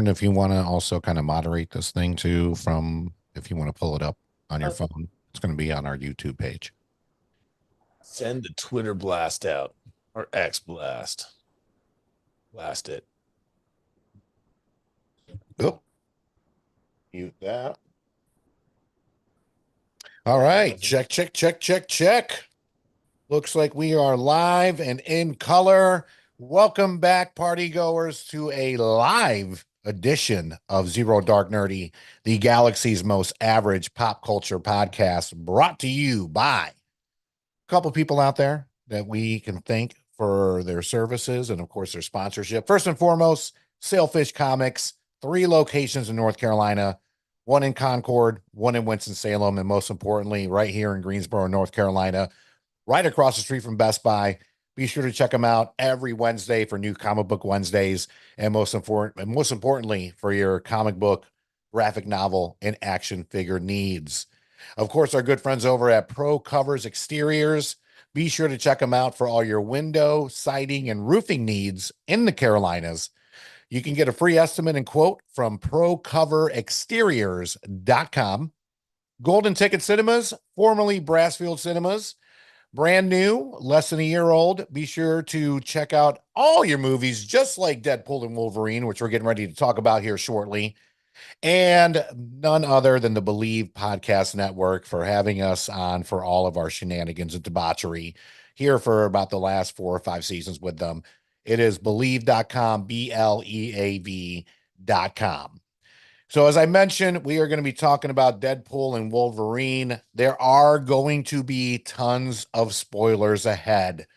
Jordan, if you want to also kind of moderate this thing too, from if you want to pull it up on your phone, it's going to be on our YouTube page. Send the Twitter blast out or X blast. Blast it. Oh, mute that. All right. Check, check, check, check, check. Looks like we are live and in color. Welcome back, party goers, to a live edition of Zero Dark Nerdy, the galaxy's most average pop culture podcast, brought to you by a couple people out there that we can thank for their services and, of course, their sponsorship. First and foremost, Sailfish Comics, 3 locations in North Carolina, one in Concord, one in Winston-Salem, and most importantly, right here in Greensboro, North Carolina, right across the street from Best Buy. Be sure to check them out every Wednesday for new comic book Wednesdays, and most importantly, for your comic book, graphic novel, and action figure needs. Of course, our good friends over at Pro Covers Exteriors. Be sure to check them out for all your window, siding, and roofing needs in the Carolinas. You can get a free estimate and quote from procoverexteriors.com. Golden Ticket Cinemas, formerly Brassfield Cinemas, brand new, less than a year old. Be sure to check out all your movies, just like Deadpool and Wolverine, which we're getting ready to talk about here shortly. And none other than the Believe Podcast Network for having us on for all of our shenanigans and debauchery here for about the last 4 or 5 seasons with them. It is believe.com, BLEAV.com. So as I mentioned, we are going to be talking about Deadpool and Wolverine. There are going to be tons of spoilers ahead.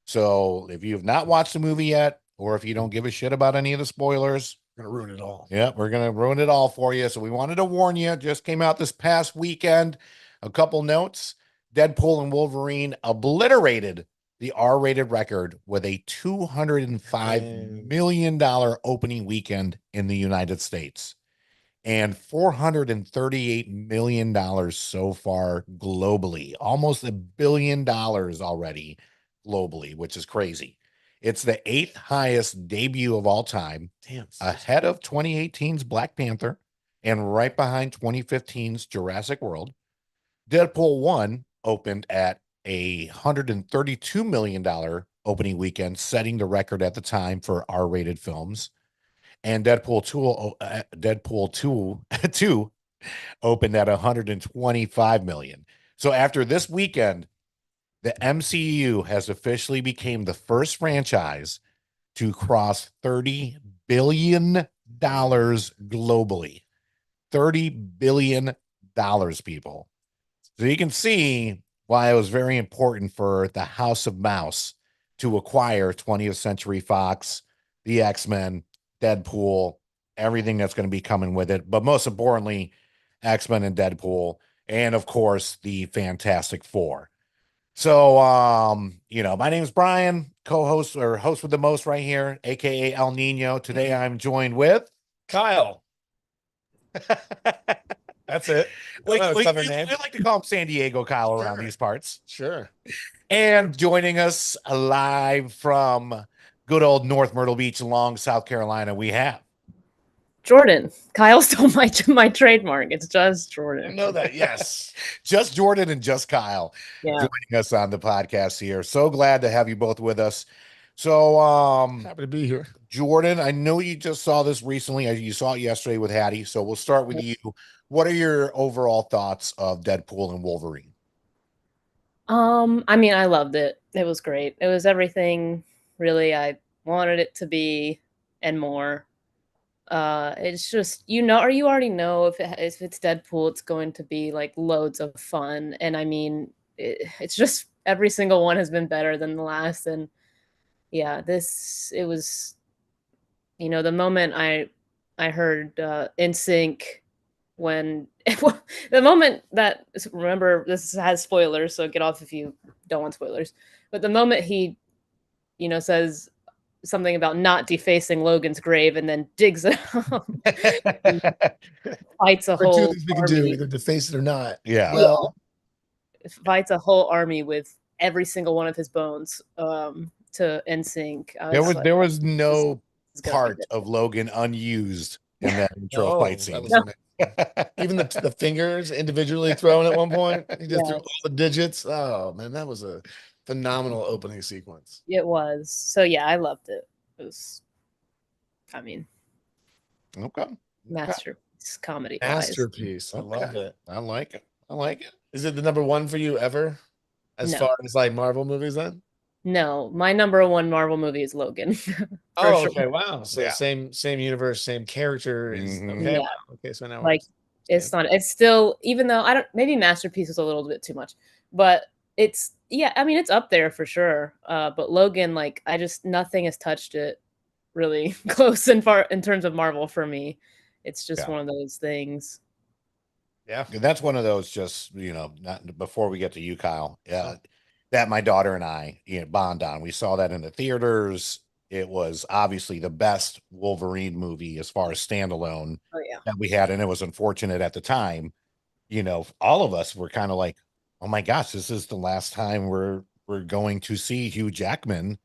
So if you have not watched the movie yet, or if you don't give a shit about any of the spoilers, we're going to ruin it all. Yeah, we're going to ruin it all for you. So we wanted to warn you. Just came out this past weekend. A couple notes. Deadpool and Wolverine obliterated the R-rated record with a $205 million opening weekend in the United States and $438 million so far globally, almost $1 billion already globally, which is crazy. It's the 8th highest debut of all time, ahead of 2018's Black Panther and right behind 2015's Jurassic World. Deadpool 1 opened at a $132 million opening weekend, setting the record at the time for R-rated films. And Deadpool 2 opened at 125 million. So after this weekend, the MCU has officially became the first franchise to cross $30 billion globally. $30 billion, people. So you can see why it was very important for the House of Mouse to acquire 20th Century Fox, the X-Men, Deadpool, everything that's going to be coming with it. But most importantly, X-Men and Deadpool, and of course, the Fantastic Four. So, my name is Brian, co-host or host with the most right here, aka El Nino. Today I'm joined with Kyle. That's it. We like to call him San Diego Kyle around these parts. Sure. And joining us live from good old North Myrtle Beach along South Carolina, we have Jordan. Kyle stole my trademark. It's just Jordan. I know that, yes. Just Jordan and just Kyle joining us on the podcast here. So glad to have you both with us. So happy to be here. Jordan, I know you just saw this recently. You saw it yesterday with Hattie. So we'll start with you. What are your overall thoughts of Deadpool and Wolverine? I mean, I loved it. It was great. It was everything really I wanted it to be and more. It's just, you already know if it's Deadpool, it's going to be like loads of fun. And I mean, it's just every single one has been better than the last. And yeah, it was, the moment I heard NSYNC when the moment that, remember, this has spoilers, so get off if you don't want spoilers. But the moment he, says something about not defacing Logan's grave and then digs it up, fights a whole two things we can do, either deface it or not. Yeah. Well, fights a whole army with every single one of his bones to NSYNC. There was no part of Logan unused in that intro Oh, fight that scene. was amazing. Even the fingers individually thrown at one point. He just threw Yes. all the digits. Oh man, that was a phenomenal opening sequence. It was. So yeah, I loved it. It was, I mean, Okay. Okay. masterpiece comedy wise. Masterpiece. I love Okay. it. I like it. I like it. Is it the number one for you ever? As No. far as like Marvel movies then? No, my number one Marvel movie is Logan. For Oh, sure. okay. Wow. So Yeah. same universe, same character is Mhm. okay. Yeah. Wow. Okay, so now we're Like it's not, it's still, even though I don't, maybe masterpiece is a little bit too much, but it's, yeah, I mean it's up there for sure. But Logan, like I just, nothing has touched it really close and far in terms of Marvel for me. It's just Yeah. one of those things. yeah. That's one of those just, not before we get to you, Kyle. Oh. That my daughter and I, bond on. We saw that in the theaters. It was obviously the best Wolverine movie as far as standalone Oh yeah. that we had. And it was unfortunate at the time, all of us were kind of like, oh my gosh, this is the last time we're going to see Hugh Jackman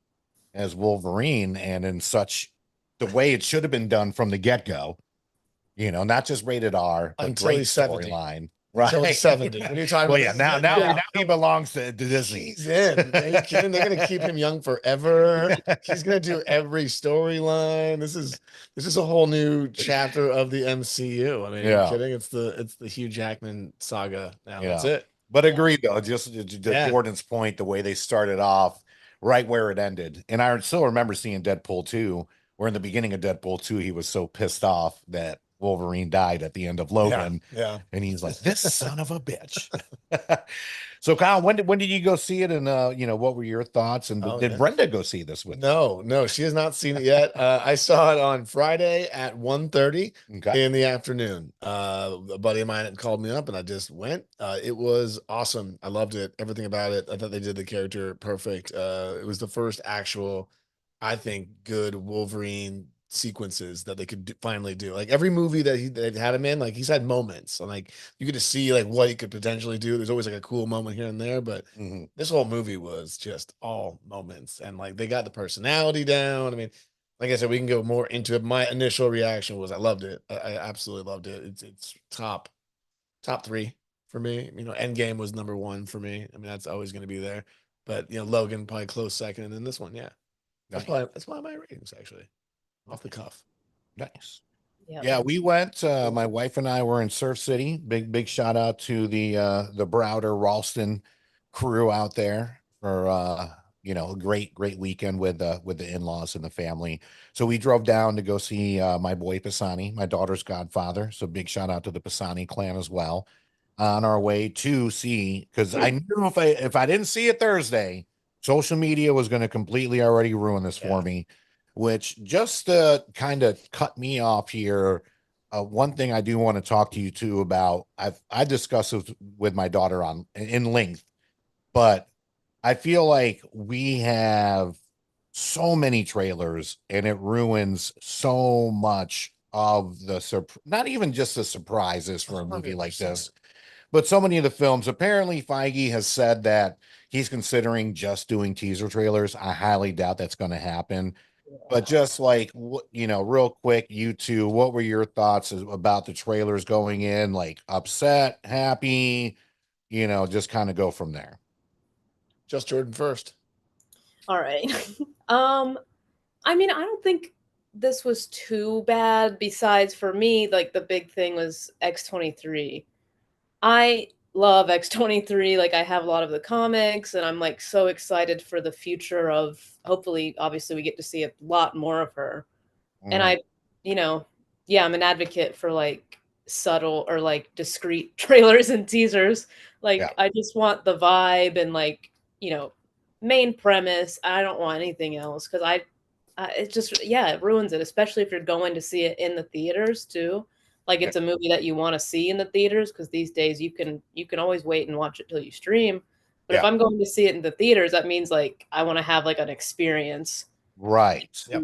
as Wolverine and in such the way it should have been done from the get-go. Not just rated R, but Until great he's 70. storyline. Until Right. he's 70. When you're talking Well, about yeah, now Yeah. now he belongs to Disney. he's in. Are you kidding? They're gonna keep him young forever. He's gonna do every storyline. This is a whole new chapter of the MCU. I mean, are you Yeah. kidding? It's the Hugh Jackman saga now. That's Yeah. it. But agreed though, just to Yeah. Jordan's point, the way they started off, right where it ended. And I still remember seeing Deadpool 2, where in the beginning of Deadpool 2, he was so pissed off that Wolverine died at the end of Logan. Yeah. And he's like, this son of a bitch. So Kyle, when did you go see it? And what were your thoughts? And Oh, did yeah. Brenda go see this with No, she has not seen it yet. I saw it on Friday at 1:30 you? Okay. in the afternoon. A buddy of mine had called me up and I just went. It was awesome. I loved it. Everything about it. I thought they did the character perfect. It was the first actual, I think, good Wolverine sequences that they could finally do. Like every movie that they've had him in, like he's had moments, and like you get to see like what he could potentially do. There's always like a cool moment here and there, but Mhm. this whole movie was just all moments, and like they got the personality down. I mean, like I said, we can go more into it. My initial reaction was I loved it. I absolutely loved it. It's top three for me. Endgame was number one for me. I mean, that's always going to be there. But Logan probably close second, and then this one, yeah, Nice. that's why my ratings actually off the cuff. Nice. Yeah. Yeah, we went. My wife and I were in Surf City. Big shout out to the Browder Ralston crew out there for a great weekend with the in-laws and the family. So we drove down to go see my boy Pisani, my daughter's godfather. So big shout out to the Pisani clan as well. On our way to see, because I knew if I didn't see it Thursday, social media was going to completely already ruin this for Yeah. me. Which just kind of cut me off here. One thing I do want to talk to you too about. I discussed it with my daughter in length, but I feel like we have so many trailers and it ruins so much of not even just the surprises for a movie like 100%. this, but so many of the films. Apparently, Feige has said that he's considering just doing teaser trailers. I highly doubt that's going to happen. But just like, real quick, you two, what were your thoughts about the trailers going in? Like upset, happy, just kind of go from there. Just Jordan first. All right. I mean, I don't think this was too bad. Besides, for me, like the big thing was X-23. I love X-23. Like I have a lot of the comics, and I'm like so excited for the future of, hopefully, obviously we get to see a lot more of her. And Mhm. you know, yeah, I'm an advocate for like subtle or like discreet trailers and teasers. Yeah. Like I just want the vibe and like, main premise. I don't want anything else because it just, yeah, it ruins it, especially if you're going to see it in the theaters too. Like Yeah. it's a movie that you want to see in the theaters because these days you can always wait and watch it till you stream. But if Yeah. I'm going to see it in the theaters, that means like I want to have like an experience. Right. Yep.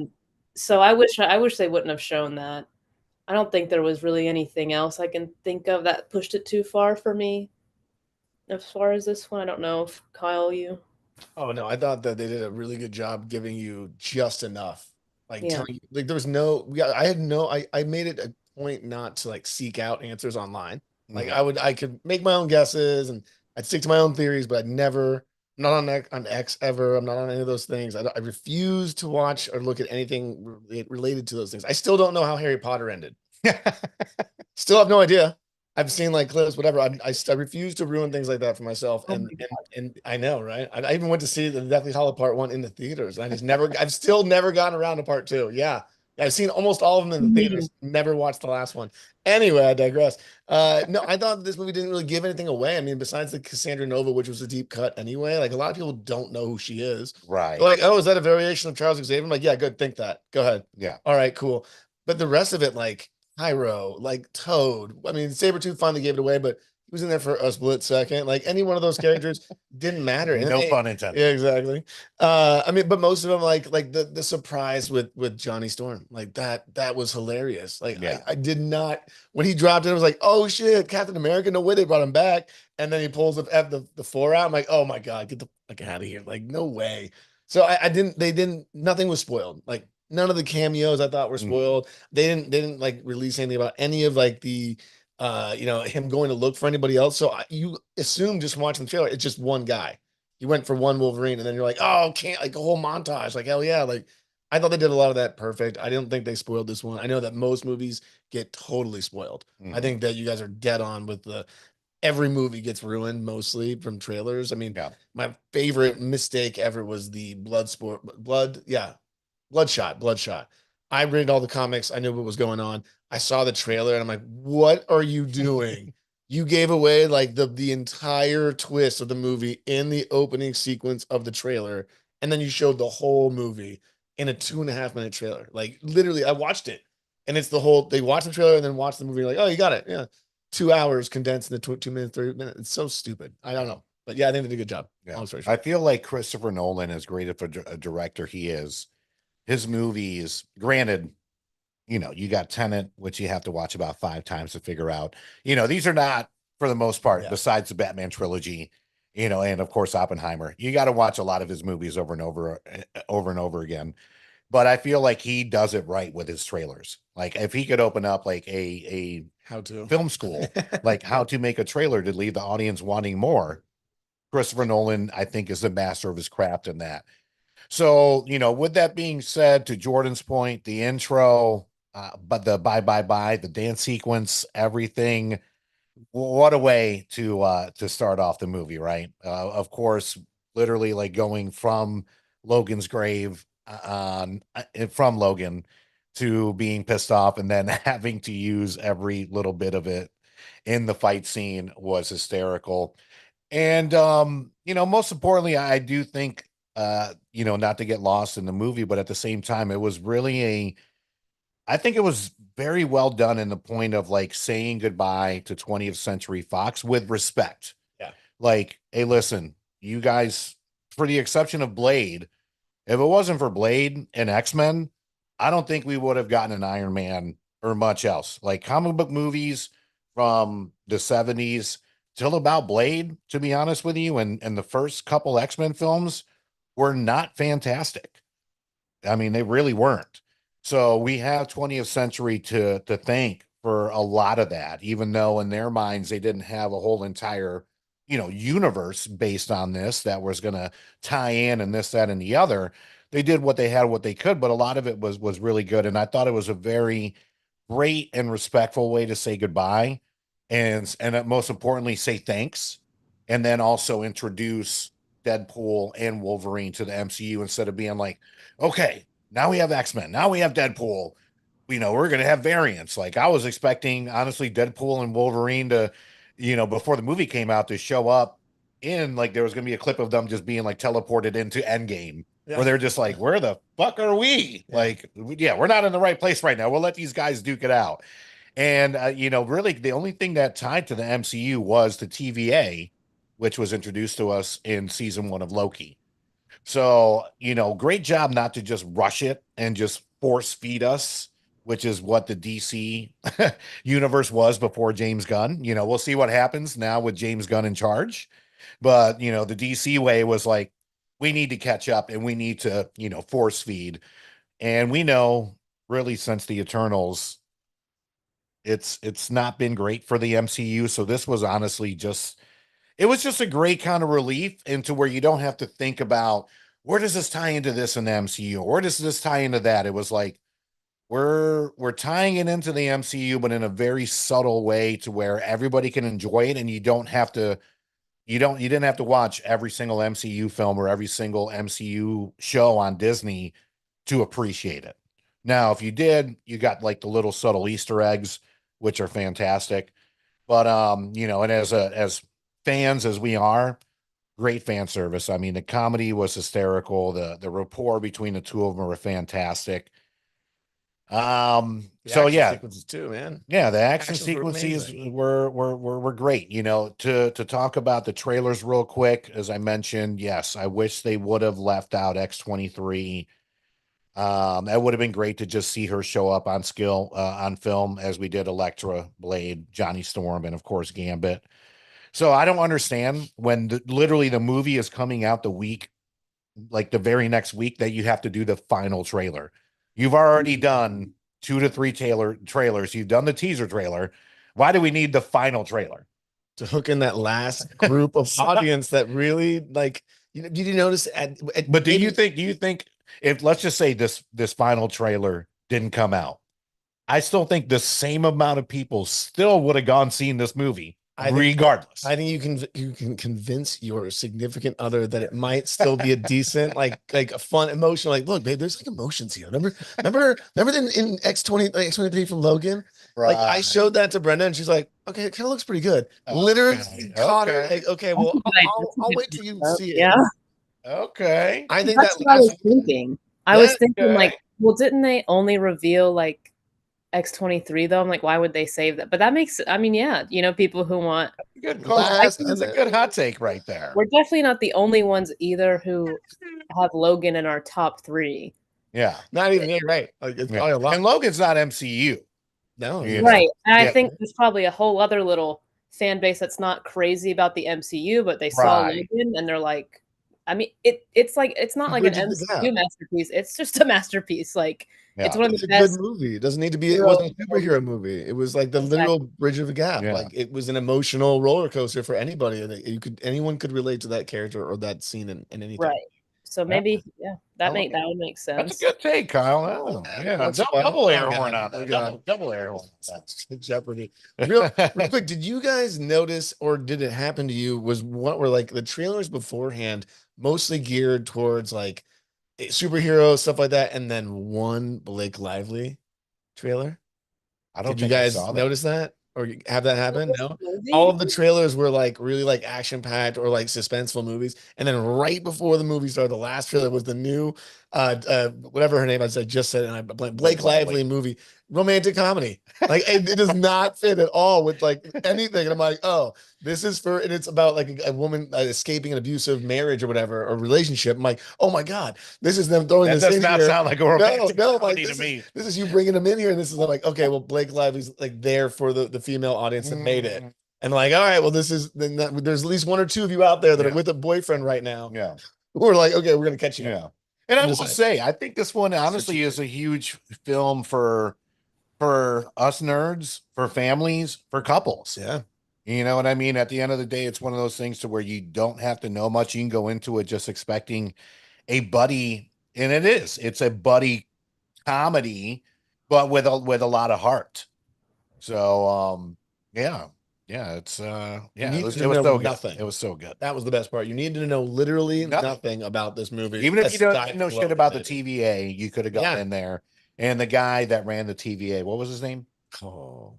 So I wish they wouldn't have shown that. I don't think there was really anything else I can think of that pushed it too far for me. As far as this one, I don't know if Kyle, you. Oh no, I thought that they did a really good job giving you just enough. Like Yeah. telling you, like there was no, I had no, I made it point not to like seek out answers online. Like Mhm. I could make my own guesses and I'd stick to my own theories, but I'd never, I'm not on X ever. I'm not on any of those things. I refuse to watch or look at anything related to those things. I still don't know how Harry Potter ended. Still have no idea. I've seen like clips, whatever. I refuse to ruin things like that for myself. Oh my And I know, right? I even went to see the Deathly Hollow Part One in the theaters. I just never, I've still never gotten around to Part Two. Yeah, I've seen almost all of them in the God. theaters. Never watched the last one. Anyway, I digress. No, I thought this movie didn't really give anything away. I mean, besides the Cassandra Nova, which was a deep cut anyway. Like a lot of people don't know who she is. They're Right. like, oh, is that a variation of Charles Xavier? I'm like, yeah, good. Think that. Go ahead. Yeah. All right, cool. But the rest of it, like Pyro, like Toad. I mean, Sabretooth finally gave it away, but he was in there for a split second. Like any one of those characters didn't matter. And No pun intended. yeah, exactly. I mean, but most of them, like the surprise with Johnny Storm, like that was hilarious. Like Yeah. I did not when he dropped it, I was like, oh shit, Captain America, no way they brought him back. And then he pulls the four out. I'm like, oh my God, get the fuck out of here. Like, no way. So I didn't, they didn't, nothing was spoiled. Like none of the cameos I thought were Mhm. spoiled. They didn't like release anything about any of like the him going to look for anybody else. So you assume just watching the trailer, it's just one guy. You went for one Wolverine, and then you're like, oh, can't like a whole montage. Like, hell yeah. Like I thought they did a lot of that perfect. I didn't think they spoiled this one. I know that most movies get totally spoiled. I Mhm. think that you guys are dead on with the every movie gets ruined mostly from trailers. I mean, Yeah. my favorite mistake ever was the Bloodshot. I read all the comics. I knew what was going on. I saw the trailer and I'm like, what are you doing? You gave away like the entire twist of the movie in the opening sequence of the trailer, and then you showed the whole movie in a 2.5 minute trailer. Like literally, I watched it, and it's the whole. They watch the trailer and then watch the movie. Like, oh, you got it. Yeah, 2 hours condensed into 2 minutes, 3 minutes. It's so stupid. I don't know, but yeah, I think they did a good job. Yeah. Long story I short. feel like Christopher Nolan, as great of a director he is, his movies, granted, you got Tenet, which you have to watch about 5 times to figure out. These are not, for the most part, Yeah. besides the Batman trilogy, and of course Oppenheimer. You got to watch a lot of his movies over and over again. But I feel like he does it right with his trailers. Like if he could open up like a How to? film school, like how to make a trailer to leave the audience wanting more. Christopher Nolan, I think, is the master of his craft in that. So, with that being said, to Jordan's point, the intro, but the bye bye bye, the dance sequence, everything, what a way to start off the movie, right? Of course, literally like going from Logan's grave from Logan to being pissed off and then having to use every little bit of it in the fight scene was hysterical. And most importantly, I do think not to get lost in the movie, but at the same time, it was really I think it was very well done in the point of like saying goodbye to 20th Century Fox with respect. Yeah. Like, hey, listen, you guys, for the exception of Blade, if it wasn't for Blade and X-Men, I don't think we would have gotten an Iron Man or much else. Like comic book movies from the 70s till about Blade, to be honest with you, and the first couple X-Men films were not fantastic. I mean, they really weren't. So we have 20th century to thank for a lot of that, even though in their minds they didn't have a whole entire, universe based on this that was going to tie in and this, that, and the other. They did what they had, what they could, but a lot of it was really good. And I thought it was a very great and respectful way to say goodbye, and most importantly, say thanks, and then also introduce Deadpool and Wolverine to the MCU instead of being like, okay, now we have X-Men, now we have Deadpool. We're gonna have variants. Like I was expecting, honestly, Deadpool and Wolverine to, before the movie came out, to show up in like there was gonna be a clip of them just being like teleported into Endgame, where Yeah. they're just like, where the fuck are we? Yeah. Like, yeah, we're not in the right place right now. We'll let these guys duke it out. And really, the only thing that tied to the MCU was the TVA, which was introduced to us in season 1 of Loki. So, great job not to just rush it and just force feed us, which is what the DC universe was before James Gunn. We'll see what happens now with James Gunn in charge. But, the DC way was like, we need to catch up and we need to, force feed. And we know really since the Eternals, It's not been great for the MCU. So this was honestly just it was just a great kind of relief into where you don't have to think about where does this tie into this in the MCU? Where does this tie into that? It was like we're tying it into the MCU, but in a very subtle way to where everybody can enjoy it, and you don't have to you didn't have to watch every single MCU film or every single MCU show on Disney to appreciate it. Now, if you did, you got like the little subtle Easter eggs, which are fantastic. But and as fans as we are, great fan service. I mean, the comedy was hysterical. The rapport between the two of them were fantastic. The So action yeah, sequences too, man. yeah, the action Actions were sequences amazing. were great. To talk about the trailers real quick, as I mentioned, yes, I wish they would have left out X-23. That would have been great to just see her show up on film as we did Elektra, Blade, Johnny Storm, and of course Gambit. So I don't understand when literally the movie is coming out the week, like the very next week, that you have to do the final trailer. You've already done 2 to 3 trailers. You've done the teaser trailer. Why do we need the final trailer? To hook in that last group of audience that really like, did you notice But do you think if let's just say this final trailer didn't come out, I still think the same amount of people still would have gone seen this movie regardless. I think you can convince your significant other that it might still be a decent, like a fun emotional, like, look, babe, there's like emotions here. Remember in X23 from Logan? Like I showed that to Brenda and she's like, okay, it kind of looks pretty good. Literally caught her. Like, okay, well, I'll wait till you see it. Yeah. Okay. I think That's that what I was thinking. I was thinking like, well, didn't they only reveal like X-23 though? I'm like, why would they save that? But that makes, I mean, yeah, people who want good call. That's a good hot take right there. We're definitely not the only ones either who have Logan in our top 3. Yeah. Not even right. Like it's probably a lot. And Logan's not MCU. No, right. And I think there's probably a whole other little fan base that's not crazy about the MCU, but they saw Logan and they're like, I mean, it's like it's not like an MCU masterpiece. It's just a masterpiece. Like it's one of the best. Good movie. It doesn't need to be. It wasn't a superhero movie. It was like the literal bridge of a gap. Yeah. Like it was an emotional roller coaster for anybody. Anyone could relate to that character or that scene in anything. Right. So maybe that would make sense. That's a good take, Kyle. Oh, yeah, double air horn on that. Double air horn. Jeopardy. Real quick, did you guys notice, or did it happen to you? Was what were like the trailers beforehand mostly geared towards like superhero stuff like that, and then one Blake Lively trailer? I don't. Did you guys notice that? Or have that happen? No. All of the trailers were like really like action packed or like suspenseful movies. And then right before the movie started, the last trailer was the new whatever her name is. I just said, and I Blake Lively movie, romantic comedy. Like it does not fit at all with like anything. And I'm like, oh, this is for, and it's about like a woman escaping an abusive marriage or whatever, or relationship. I'm like, oh my God, this is them throwing this in here. That does not sound like a romantic comedy to me. This is you bringing them in here. And this is like, okay, well, Blake Lively's like there for the female audience that made it. And like, all right, well, this is, then there's at least 1 or 2 of you out there that are with a boyfriend right now. Yeah. We're like, okay, we're going to catch you. Yeah. And I will say, I think this one honestly is a huge film for us nerds, for families, for couples. Yeah. You know what I mean? At the end of the day, it's one of those things to where you don't have to know much. You can go into it just expecting a buddy, and it's a buddy comedy, but with a lot of heart. So yeah, it's it was so nothing. It was so good. That was the best part. You needed to know literally nothing about this movie. Even if you don't know shit about the TVA, you could have gotten in there. And the guy that ran the TVA, what was his name? Oh,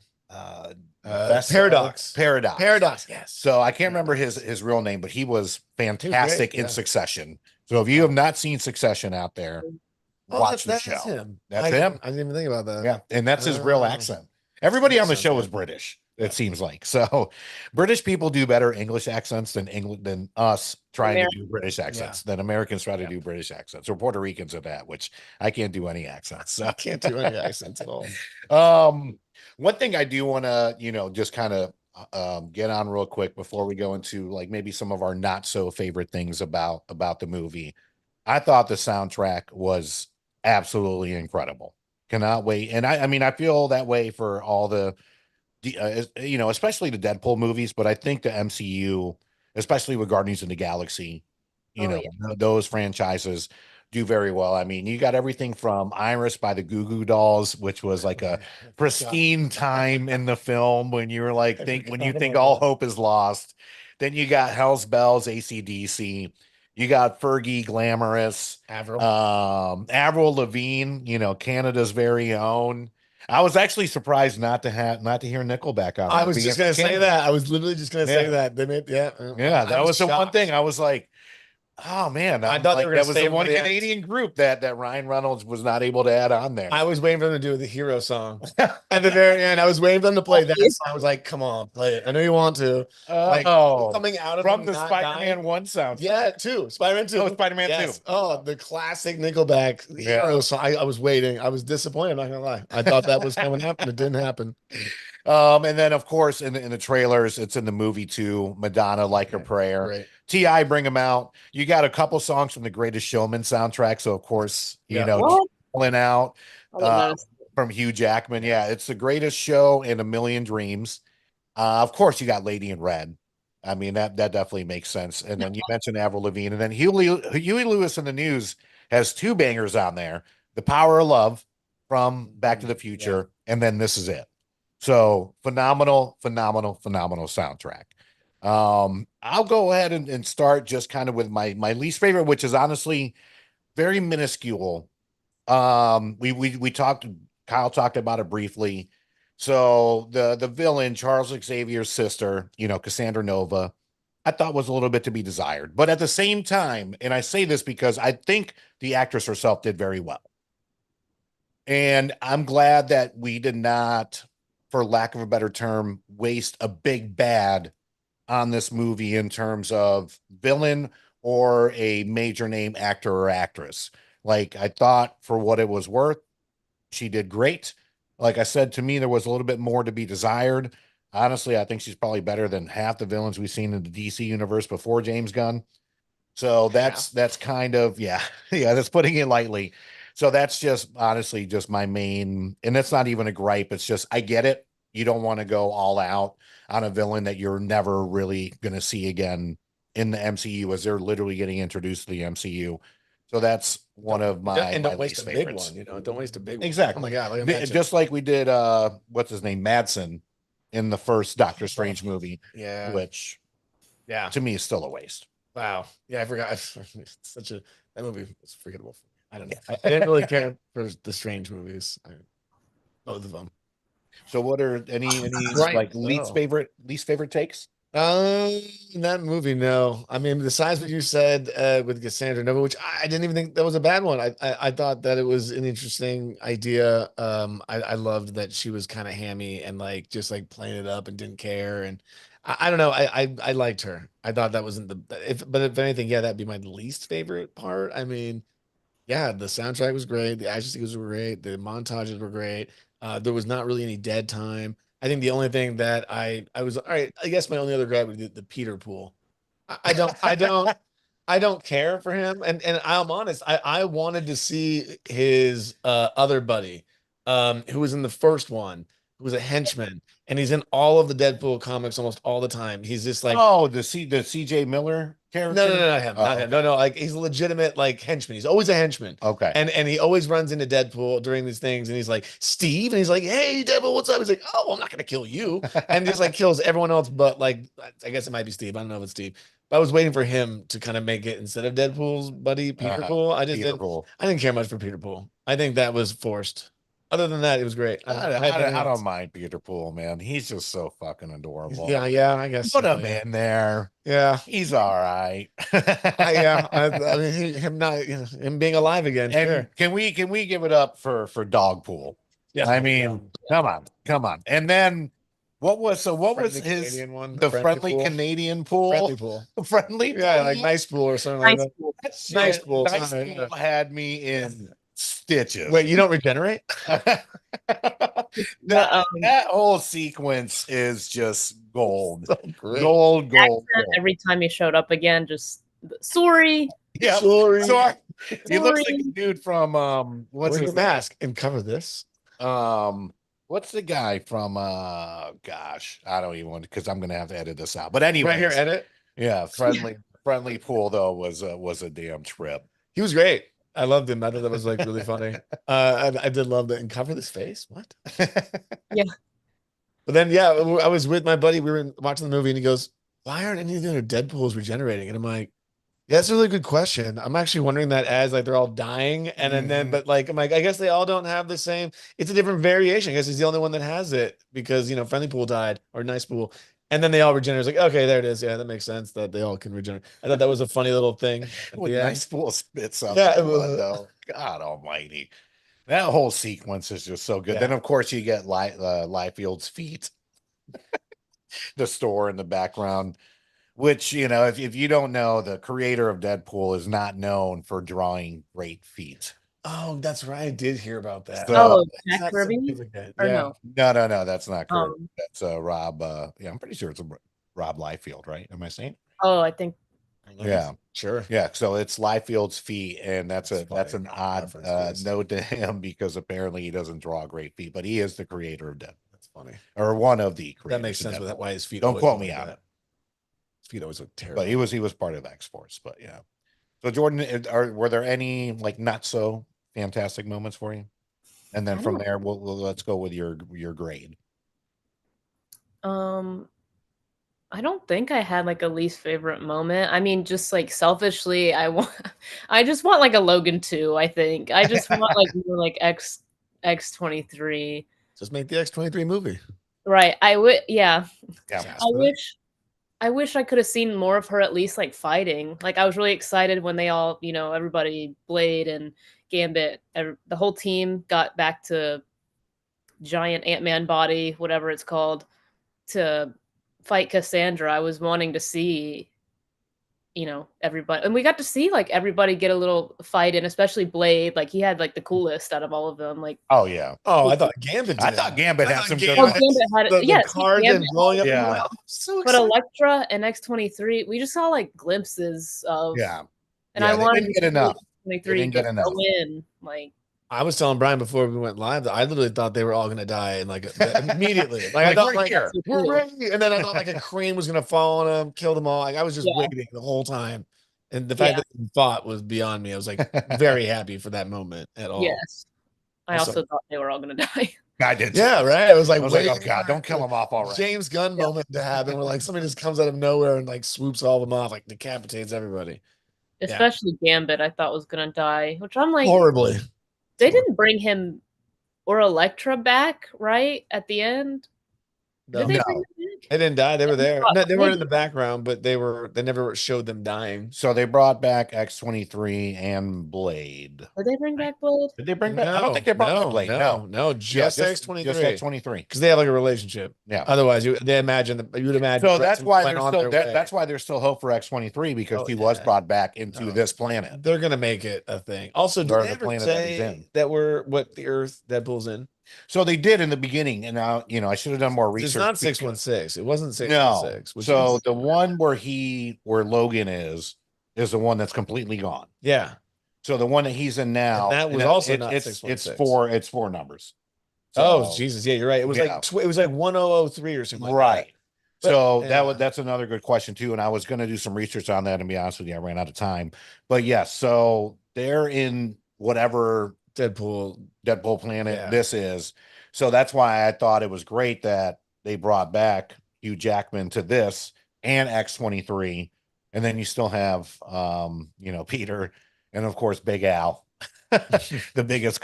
Paradox. Yes. So I can't remember his real name, but he was fantastic in Succession. So if you have not seen Succession out there, watch the show. That's him. I didn't even think about that. Yeah, and that's his real accent. Everybody on the show is British. It seems like. So British people do better English accents than us trying to do British accents, than Americans try to do British accents, or Puerto Ricans at that, which I can't do any accents. So. I can't do any accents at all. One thing I do want to, just kind of get on real quick before we go into like maybe some of our not so favorite things about the movie. I thought the soundtrack was absolutely incredible. Cannot wait. And I mean, I feel that way for all you know, especially the Deadpool movies, but I think the MCU, especially with Guardians of the Galaxy, you Oh, know, yeah. those franchises do very well. I mean, you got everything from Iris by the Goo Goo Dolls, which was like a pristine time in the film when you were like, when you think all hope is lost. Then you got Hell's Bells, AC/DC. You got Fergie Glamorous, Avril. Avril Lavigne, you know, Canada's very own. I was actually surprised not to hear Nickelback on. I that was just because gonna say Canada. that. I was literally just gonna say Yeah. that. They made, yeah, Yeah, I that was the one shocked. thing I was like, oh man, I I'm thought they like were gonna that was the save it for one the end. Canadian group that Ryan Reynolds was not able to add on there. I was waiting for them to do the hero song at the very end. I was waiting for them to play that song. I was like, come on, play it. I know you want to. Like coming out of from them the not Spider-Man dying. 1 soundtrack. Yeah, two. Spider-Man 2. Oh, Spider-Man 2. Yes. Oh, the classic Nickelback hero song. I was waiting. I was disappointed. I'm not gonna lie. I thought that was coming to happen. It didn't happen. And then of course in the trailers, it's in the movie too. Madonna, Like Her Prayer. Great. Ti, Bring 'Em Out. You got a couple songs from the Greatest Showman soundtrack, so of course you know What? Chillin' Out I didn't notice. from Hugh Jackman. Yeah, it's the greatest show in a million dreams. Of course, you got Lady in Red. I mean that definitely makes sense. And then you mentioned Avril Lavigne, and then Huey Lewis in the News has two bangers on there: "The Power of Love" from Back to the Future, and then "This Is It." So phenomenal, phenomenal, phenomenal soundtrack. I'll go ahead and start just kind of with my least favorite, which is honestly very minuscule. We talked, Kyle talked about it briefly. So the villain, Charles Xavier's sister, you know, Cassandra Nova, I thought was a little bit to be desired. But at the same time, and I say this because I think the actress herself did very well. And I'm glad that we did not, for lack of a better term, waste a big bad on this movie in terms of villain or a major name actor or actress. Like I thought for what it was worth, she did great. Like I said, to me, there was a little bit more to be desired. Honestly, I think she's probably better than half the villains we've seen in the DC universe before James Gunn. So that's kind of yeah, yeah, that's putting it lightly. So that's just honestly just my main, and that's not even a gripe. It's just I get it. You don't want to go all out on a villain that you're never really going to see again in the MCU as they're literally getting introduced to the MCU. So that's one of my don't waste least a favorites. big one, you know. Don't waste a big one. Exactly. Oh my god, like Just like we did what's his name, Madsen, in the first Doctor Strange movie. Yeah. Which yeah, to me is still a waste. Wow. Yeah, I forgot. It's such a that movie was forgettable for me. I don't know. I didn't really care for the Strange movies. Both of them. So what are any Right. like least favorite takes? That movie, no. I mean, besides what you said with Cassandra Nova, which I didn't even think that was a bad one. I thought that it was an interesting idea. I loved that she was kind of hammy and like just like playing it up and didn't care. And I don't know. I liked her. I thought that wasn't but if anything, yeah, that'd be my least favorite part. I mean, yeah, the soundtrack was great. The action sequences were great. The montages were great. There was not really any dead time. I think the only thing that I was all right. I guess my only other grab would be the Peter Pool. I don't care for him. And I'm honest. I wanted to see his other buddy, who was in the first one, who was a henchman, and he's in all of the Deadpool comics almost all the time. He's just like the CJ Miller character. no, not him. Not him. No. Like he's a legitimate like henchman. He's always a henchman. Okay. And he always runs into Deadpool during these things, and he's like, Steve, and he's like, hey, Deadpool, what's up? He's like, oh, I'm not gonna kill you, and just like kills everyone else, but like I guess it might be Steve. I don't know if it's Steve. But I was waiting for him to kind of make it instead of Deadpool's buddy, Peter Pool. I didn't care much for Peter Pool. I think that was forced. Other than that, it was great. I don't mind Peter Pool, man. He's just so fucking adorable. Yeah, I guess. Put him in there. Yeah, he's all right. I mean, him being alive again. And sure. can we give it up for Dogpool? Yes, I mean, come on. And then what was his one? The friendly Canadian pool? Friendly pool. Friendly, yeah, like nice pool or something like that. Pool. Nice pool. Nice pool had me in stitches. Wait, you don't regenerate? that whole sequence is just gold. So great. Gold. Every time he showed up again, just sorry. Yeah, sorry. He looks like a Wolverine. dude from what's Wear his your mask and cover this. what's the guy from gosh, I don't even want because I'm gonna have to edit this out. But Right here, anyways, edit. yeah, friendly pool though was a damn trip. He was great. I loved him. I thought that was like really funny. I did love that. And cover this face. What? Yeah. But then, yeah, I was with my buddy. We were watching the movie, and he goes, "Why aren't any of the other Deadpools regenerating?" And I'm like, "Yeah, that's a really good question. I'm actually wondering that as like they're all dying, and then, Mhm. but like, I'm like, I guess they all don't have the same. It's a different variation. I guess he's the only one that has it because Friendly Pool died or Nice Pool, and then they all regenerate. It's like, okay, there it is. Yeah, that makes sense that they all can regenerate. I thought that was a funny little thing at With the end. nice pool spits up. Yeah, Though. God almighty. That whole sequence is just so good. Yeah. Then of course you get Liefeld's feet, the store in the background, which if you don't know, the creator of Deadpool is not known for drawing great feet. Oh, that's right. I did hear about that. So Oh, It's Jack not Kirby? significant. Or Yeah. no? no, that's not correct. Um, That's Rob. Yeah, I'm pretty sure it's a Rob Liefeld, right? Am I saying? oh, I think Yeah. Sure. Yeah, so it's Liefeld's feet, and that's That's an funny. odd Reference, please. note to him because apparently he doesn't draw great feet, but he is the creator of Deadpool, That's funny. or one of the creators. That makes of sense with Deadpool. that why his feet Don't always quote look me like on that. it, His feet always look terrible. but he was part of X Force. But yeah. So Jordan, were there any like not so fantastic moments for you? And then I from don't. there, let's go with your grade. Um, I don't think I had like a least favorite moment. I mean, just like selfishly, I want, I just want like a Logan 2. I think I just want like more like X23. Just make the X-23 movie. Right. I would. Yeah. Yeah, I wish. I wish I could have seen more of her at least like fighting. Like I was really excited when they all, everybody, Blade and Gambit, the whole team got back to giant Ant-Man body, whatever it's called, to fight Cassandra. I was wanting to see, everybody, and we got to see like everybody get a little fight in, especially Blade. Like he had like the coolest out of all of them. Like, oh yeah. Oh, I thought Gambit did. I thought Gambit had some good. oh, Gambit had it. The Yeah, cards Gambit and blowing up. Yeah. Wow, so but excited. Elektra and X23, we just saw like glimpses of. Yeah, And yeah, I they wanted didn't to get enough. They 23 didn't get just enough. go in. Like, I was telling Brian before we went live that I literally thought they were all gonna die and like immediately. Like I thought we're here. and then I thought like a crane was gonna fall on them, kill them all. Like I was just Yeah. waiting the whole time. And the fact Yeah. that they fought was beyond me. I was like very happy for that moment at all. yes. I also thought they were all going to die. I did. Yeah, right. I was like, I was like, oh god, don't kill them off already. James Gunn moment to happen where like somebody just comes out of nowhere and like swoops all of them off, like decapitates everybody. Especially Gambit, I thought was going to die, which I'm like, Horribly. they didn't bring him or Elektra back, right? At the end? No. Did they No. bring them back? They didn't die. They were there. thought No, they were in maybe. the background, but they never showed them dying. So they brought back X-23 and Blade. Did they bring back Blade? Did they bring back? I don't think they brought back Blade. No, just Yeah, X-23. Just X-23. Because they have like a relationship. Yeah. Otherwise, you'd imagine. So that's why went there's on still their way. that's why there's still hope for X-23 because Oh, he was yeah. brought back into this planet. They're gonna make it a thing. Also, Or did the they ever planet that he's say in. that we're what the Earth Deadpool's in? So they did in the beginning, and now I should have done more research. It's not 616. It wasn't No. 616. So the one where Logan is the one that's completely gone. Yeah. So the one that he's in now, And that was also not it's 616. it's four numbers. Oh So, Jesus, yeah, you're right. It was yeah. like it was like 1003 or something. Like right. That. So But, that's another good question too. And I was going to do some research on that, and be honest with you, I ran out of time. But yes, so they're in whatever Deadpool planet this is. So that's why I thought it was great that they brought back Hugh Jackman to this and X-23, and then you still have Peter, and of course Big Al, the biggest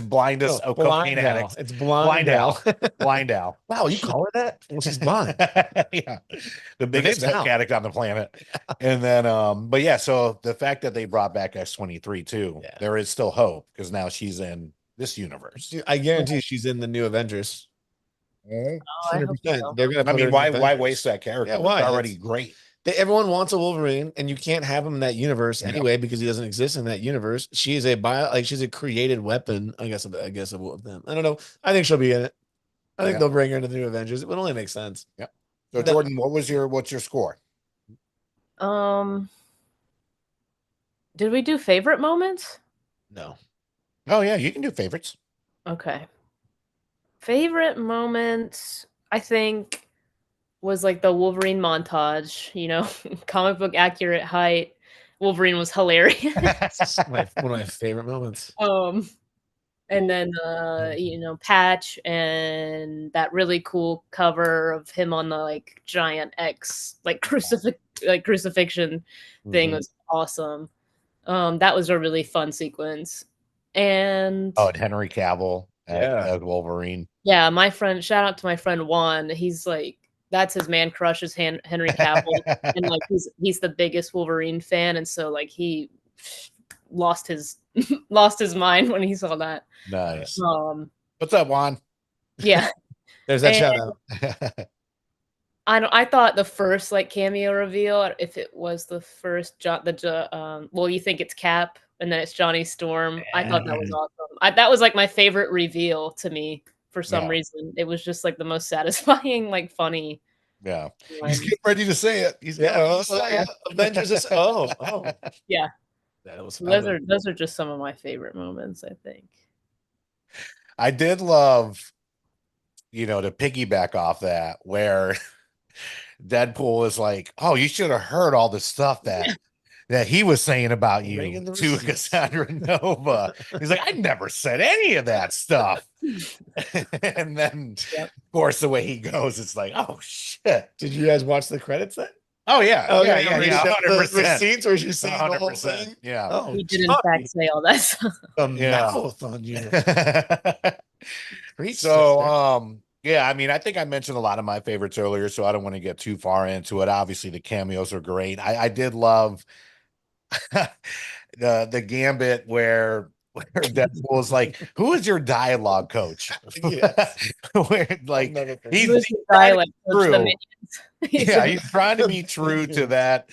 blindest cocaine addict. It's blind Al. Blind Al. Wow, you call her that? Well, she's blind. Yeah, the biggest name's coke Al. addict on the planet. And then, but yeah, so the fact that they brought back X-23 too, there is still hope because now she's in this universe. I guarantee she's in the new Avengers. Oh, I hope 100%. so. They're gonna. I put her mean, in why Avengers. waste that character? Yeah, why? It's already great. Everyone wants a Wolverine, and you can't have him in that universe anyway because he doesn't exist in that universe. She is she's a created weapon. I guess of them. I don't know. I think she'll be in it. I think they'll bring her into the new Avengers. It would only make sense. Yep. So Jordan, what's your score? Did we do favorite moments? No. Oh yeah, you can do favorites. Okay. Favorite moments, I think, was like the Wolverine montage, you know, comic book accurate height. Wolverine was hilarious. One of my favorite moments. And then you know, Patch and that really cool cover of him on the like giant X like crucifixion thing Mhm. was awesome. That was a really fun sequence. And Oh, and Henry Cavill Yeah. as Wolverine. yeah, my friend, shout out to my friend Juan. He's like, that's his man crush is Henry Cavill, and like he's the biggest Wolverine fan, and so like he lost his lost his mind when he saw that. Nice. Um, What's up, Juan? yeah, There's that and shout out. I thought the first like cameo reveal, if it was the first well, you think it's Cap, and then it's Johnny Storm. I thought that was awesome. That was like my favorite reveal to me for some Yeah, reason. It was just like the most satisfying, like funny yeah. He's one. getting ready to say it. He's Yeah. getting ready Oh, to say it. Avengers is oh. Yeah. That was So I know. those are just some of my favorite moments, I think. I did love, to piggyback off that, where Deadpool is like, "Oh, you should have heard all the stuff that he was saying about Bring you in the to receipts. Cassandra Nova." He's like, "I never said any of that stuff." And then, Yep. of course, the way he goes, it's like, "Oh shit." Did you guys watch the credits then? Oh yeah, Oh, yeah, yeah, yeah, where he yeah, showed the 100%. receipts where she's saying the whole 100%. thing. Yeah. Oh, He did in Johnny, fact say all that stuff. the Yeah. mouth on you. Preach, So, sister. yeah, I mean, I think I mentioned a lot of my favorites earlier, so I don't want to get too far into it. Obviously, the cameos are great. I did love the gambit where Deadpool's like, "Who is your dialogue coach?" Yes. Where like Another thing. He he's, was he's the trying to dialect be coach, the true. minions. He Yeah, said, he's trying to be true to that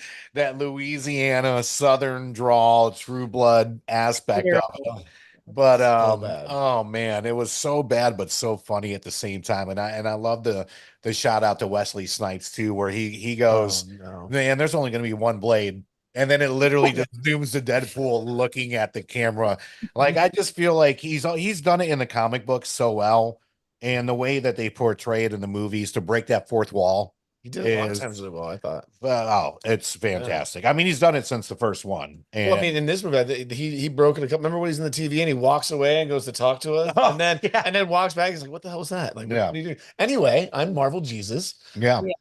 Louisiana Southern drawl, true blood aspect of it. terrible. But So bad. oh man, it was so bad but so funny at the same time. And I love the shout out to Wesley Snipes too, where he Oh goes, no. "Man, there's only gonna be one blade." And then it literally just zooms to Deadpool looking at the camera. Like I just feel like he's done it in the comic books so well. And the way that they portray it in the movies to break that fourth wall He did it a lot of is times as well, I thought. it's Yeah. fantastic. I mean, he's done it since the first one. Well, I And mean, in this movie, he broke it a couple. Remember when he's in the TV and he walks away and goes to talk to us, Oh, and then yeah. and then walks back. He's like, "What the hell was that? Like, Yeah. what are you doing?" Anyway, I'm Marvel Jesus. Yeah. Yeah.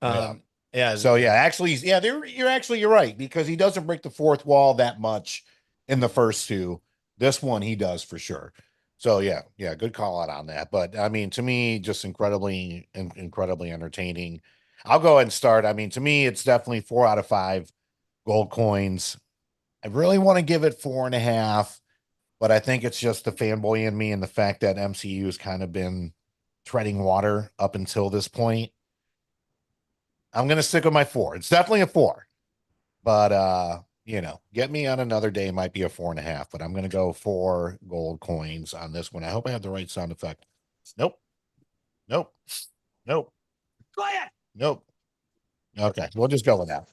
Yeah. Yeah. So yeah, actually, yeah, you're right, because he doesn't break the fourth wall that much in the first two. This one he does for sure. So yeah, good call out on that. But I mean, to me, just incredibly entertaining. I'll go ahead and start. I mean, to me, it's definitely 4 out of 5 gold coins. I really want to give it 4.5, but I think it's just the fanboy in me and the fact that MCU has kind of been treading water up until this point. I'm gonna stick with my 4. It's definitely a 4, but get me on another day might be a 4.5, but I'm gonna go 4 gold coins on this one. I hope I have the right sound effect. Nope, nope, nope, Quiet. nope. Okay, we'll just go with that.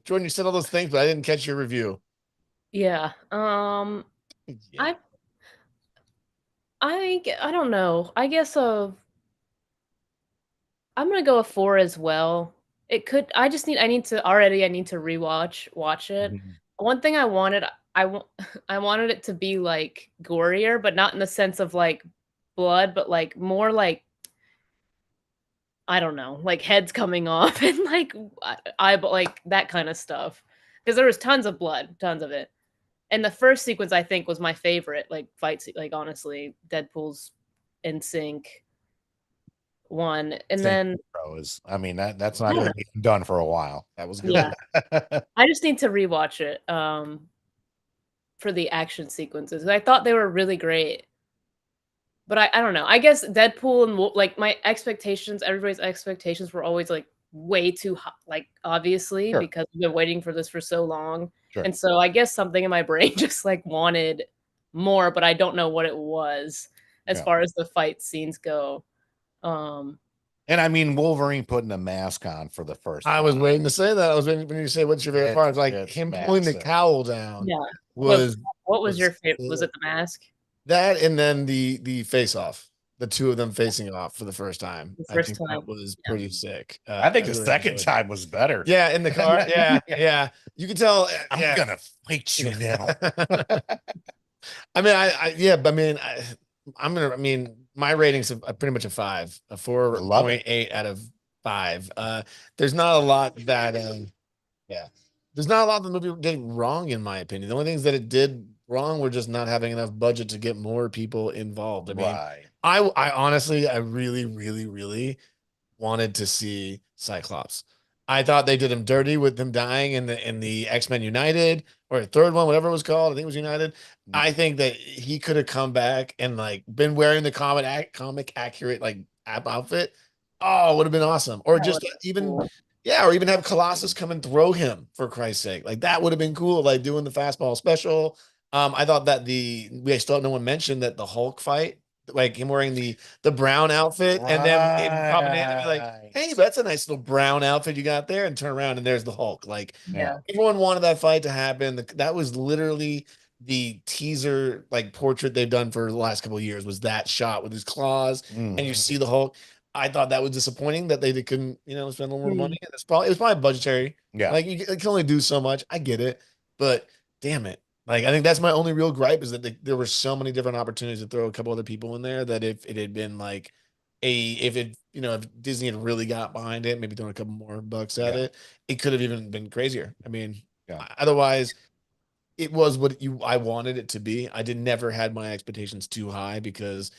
Jordan, you said all those things, but I didn't catch your review. Yeah. Yeah. I don't know. I guess I'm gonna go a 4 as well. It could I need to watch it. Mhm. One thing I wanted I wa I wanted it to be, like, gorier, but not in the sense of, like, blood, but, like, more like I don't know, like, heads coming off and, like, like, that kinda stuff. Because there was tons of blood, tons of it. And the first sequence, I think, was my favorite, like, like, honestly, Deadpool's in sync one, and Sync then Pro is, I mean, that's not gonna be done for a while. That was good. yeah. I just need to rewatch it, for the action sequences. I thought they were really great. But I don't know. I guess Deadpool and like, my expectations everybody's expectations were always, like, way too high, like, obviously, Sure, because we've been waiting for this for so long, sure. and so I guess something in my brain just, like, wanted more, but I don't know what it was as Yeah. far as the fight scenes go. Um, And I mean, Wolverine putting a mask on for the first I time. was waiting to say that. I was waiting when you say what's your favorite part. It's like It's him pulling the massive. cowl down Yeah. was What was your favorite? Was sick. it the mask? That and then the face off, the two of them facing off for the first time. The I first think time. that was pretty sick. I think the really second enjoyed it. time was better. Yeah, in the car. Yeah. You can tell. I'm gonna fight you now. I mean, yeah, but I mean, I mean, my ratings are pretty much a 5, a love it. 4.8 out of 5. There's not a lot that, yeah, there's not a lot the movie did wrong, in my opinion. The only things that it did wrong were just not having enough budget to get more people involved. I mean, Right. I honestly, I really, really, really wanted to see Cyclops. I thought they did him dirty with him dying in the X-Men United or the third one, whatever it was called. I think it was United. I think that he could have come back and like been wearing the comic accurate like outfit. Oh, it would have been awesome. Or That just was even cool. yeah, or even have Colossus come and throw him for Christ's sake. Like that would have been cool. Like doing the fastball special. I thought that we still no one mentioned that the Hulk fight, like him wearing the brown outfit, and then him popping in and be like, Right. "Hey, that's a nice little brown outfit you got there," and turn around and there's the Hulk. Like Yeah. everyone wanted that fight to happen. That was literally the teaser, like portrait they've done for the last couple of years. Was that shot with his claws, and you see the Hulk. I thought that was disappointing that they couldn't, spend a little more money. And it was probably budgetary. Yeah. Like you can only do so much. I get it, but damn it. Like I think that's my only real gripe is that there were so many different opportunities to throw a couple other people in there that if it had been like if Disney had really got behind it, maybe thrown a couple more bucks at Yeah. it could have even been crazier. I mean, Yeah. otherwise it was what I wanted it to be. I did never had my expectations too high because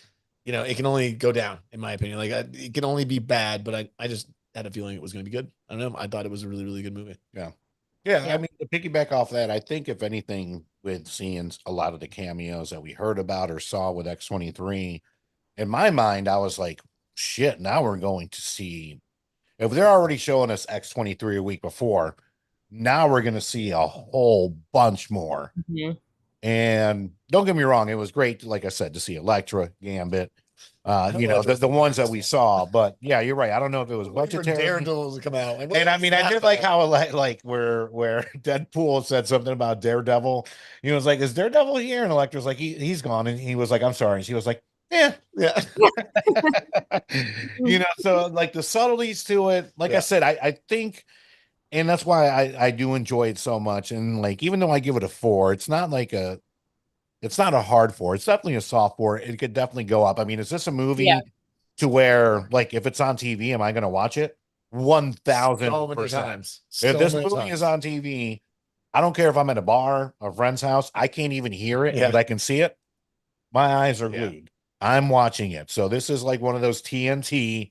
it can only go down in my opinion. Like it can only be bad, but I just had a feeling it was going to be good. I don't know. I thought it was a really, really good movie. Yeah. Yeah. I mean, to piggyback off that, I think if anything, with seeing a lot of the cameos that we heard about or saw with X-23, in my mind, I was like, shit, now we're going to see, if they're already showing us X-23 a week before, now we're going to see a whole bunch more. Mhm. And don't get me wrong, it was great, like I said, to see Elektra, Gambit, the ones that we saw. But yeah, you're right. I don't know if it was budgetary. Daredevil to come out. Like, And I mean, I did like how like where Deadpool said something about Daredevil. He was like, "Is Daredevil here?" And Electra's like, "He's gone." And he was like, "I'm sorry." And she was like, "Yeah." So like the subtleties to it, like I said, I think, and that's why I do enjoy it so much. And like, even though I give it a 4, it's not a hard 4. It's definitely a soft 4. It could definitely go up. I mean, is this a movie to where, like, if it's on TV, am I going to watch it? 1,000%. So many times. If this movie is on TV, I don't care if I'm at a bar, a friend's house, I can't even hear it, but I can see it. My eyes are glued. I'm watching it. So this is like one of those TNT,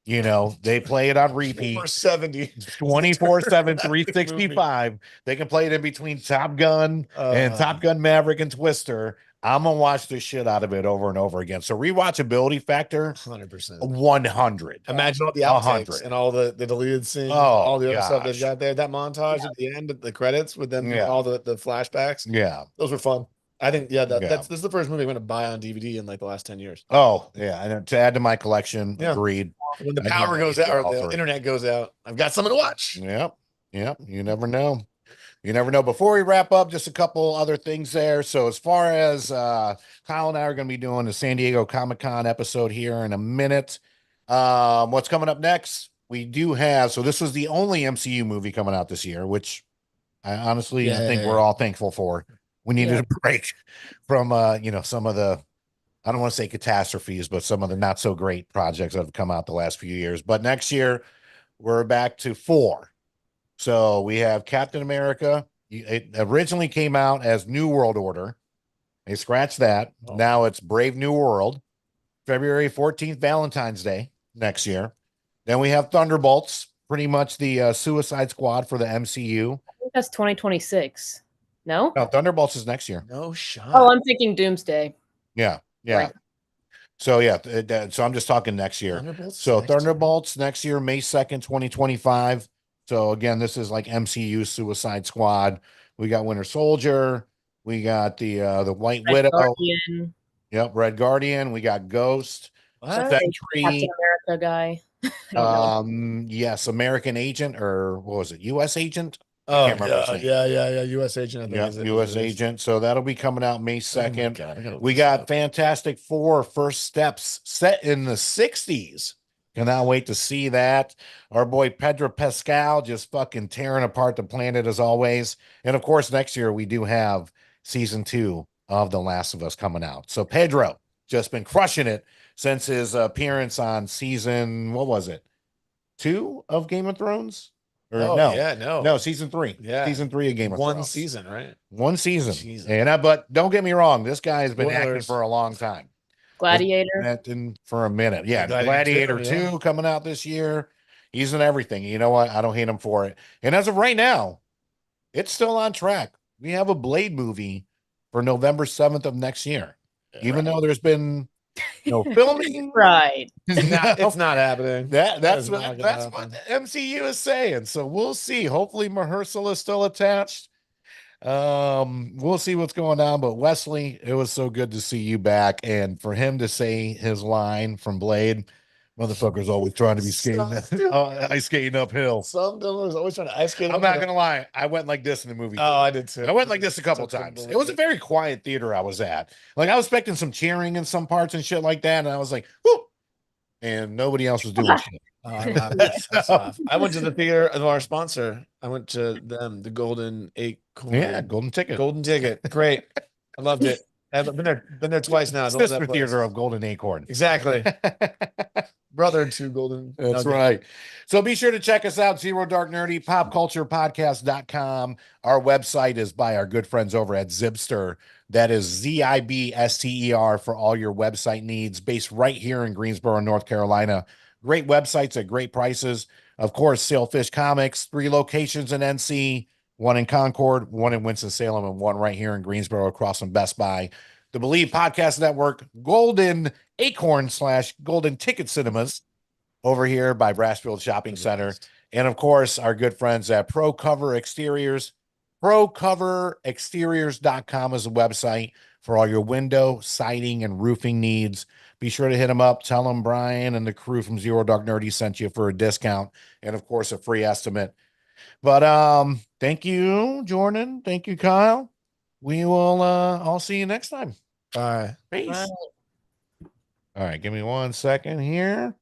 they play it on repeat. 470. 24/7, 365. They can play it in between Top Gun and Top Gun Maverick and Twister. I'm gonna watch the shit out of it over and over again. So rewatchability factor 100%. 100. Imagine all the outtakes and all the deleted scenes, all the other stuff they've got there. That montage at the end of the credits with them, all the flashbacks. Yeah, those were fun. I think this is the first movie I'm going to buy on DVD in like the last 10 years. Oh yeah, and to add to my collection, agreed. When the power goes out or the internet goes out, I've got something to watch. Yep. You never know. Before we wrap up, just a couple other things there. So as far as Kyle and I are going to be doing the San Diego Comic-Con episode here in a minute. What's coming up next? We do have, so this was the only MCU movie coming out this year, which I honestly I think we're all thankful for. We needed a break from some of the, I don't want to say catastrophes, but some of the not so great projects that have come out the last few years. But next year we're back to 4. So we have Captain America. It originally came out as New World Order. They scratched that. Now it's Brave New World. February 14th, Valentine's Day next year. Then we have Thunderbolts, pretty much the Suicide Squad for the MCU. I think that's 2026. No, Thunderbolts is next year. No shot. Oh, I'm thinking Doomsday. Yeah. Right. So so I'm just talking next year. Thunderbolts next year, May 2nd, 2025. So again, this is like MCU Suicide Squad. We got Winter Soldier. We got the White Widow. Guardian. Yep, Red Guardian. We got Ghost. What? Captain Sentry. America guy. I don't know. Yes, American Agent, or what was it? U.S. Agent? I Oh can't remember his god, name. yeah. U.S. agent, I think Yeah, is it was U.S. released. Agent. So that'll be coming out May Oh my 2nd. god, I gotta look We this got up. Fantastic Four First Steps set in the 60s. Cannot wait to see that. Our boy Pedro Pascal just fucking tearing apart the planet as always. And of course, next year we do have season 2 of The Last of Us coming out. So Pedro just been crushing it since his appearance on season, what was it? 2 of Game of Thrones? Or Oh no, yeah, no. no, season 3. Yeah. Season 3 of Game of One Thrones. season, right? One season. Jesus. But don't get me wrong, this guy has been acting Spoilers. for a long time. Gladiator. Acting for a minute. Yeah, Gladiator Gladiator 2, 2 yeah. coming out this year. He's in everything. You know what? I don't hate him for it. And as of right now, it's still on track. We have a Blade movie for November 7th of next year. Even though there's been no filming. Right. It's not happening. That's is what not gonna that's what happen. the MCU is saying. So we'll see. Hopefully Mahershala is still attached. We'll see what's going on. But Wesley, it was so good to see you back. And for him to say his line from Blade, motherfucker's always trying to be skating ice skating uphill. Some is always trying to ice skate. I'm not gonna lie, I went like this in the movie. Oh, I did too. I went like this a couple times. It was a very quiet theater I was at. Like I was expecting some cheering in some parts and shit like that, and I was like, whoo, and nobody else was doing shit. Oh, I laughed. That's tough. I went to the theater of our sponsor. I went to them, the Golden Acorn. Yeah, golden ticket. Golden ticket. Great. I loved it. I've been there twice now. I love that Sister place. theater of Golden Acorn. Exactly. Brother to Golden. That's right. So be sure to check us out, Zero Dark Nerdy, popculturepodcast.com. Our website is by our good friends over at Zibster. That is Zibster for all your website needs, based right here in Greensboro, North Carolina. Great websites at great prices. Of course, Sailfish Comics, 3 locations in NC, 1 in Concord, 1 in Winston-Salem, and 1 right here in Greensboro across from Best Buy. The Believe Podcast Network, Golden Acorn / Golden Ticket Cinemas over here by Brassfield Shopping Center. And of course, our good friends at Pro Cover Exteriors. ProCoverExteriors.com is a website for all your window, siding, and roofing needs. Be sure to hit them up. Tell them Brian and the crew from Zero Dark Nerdy sent you for a discount and, of course, a free estimate. But thank you, Jordan. Thank you, Kyle. We will I'll see you next time. Bye. Peace. Right. All right, give me 1 second here.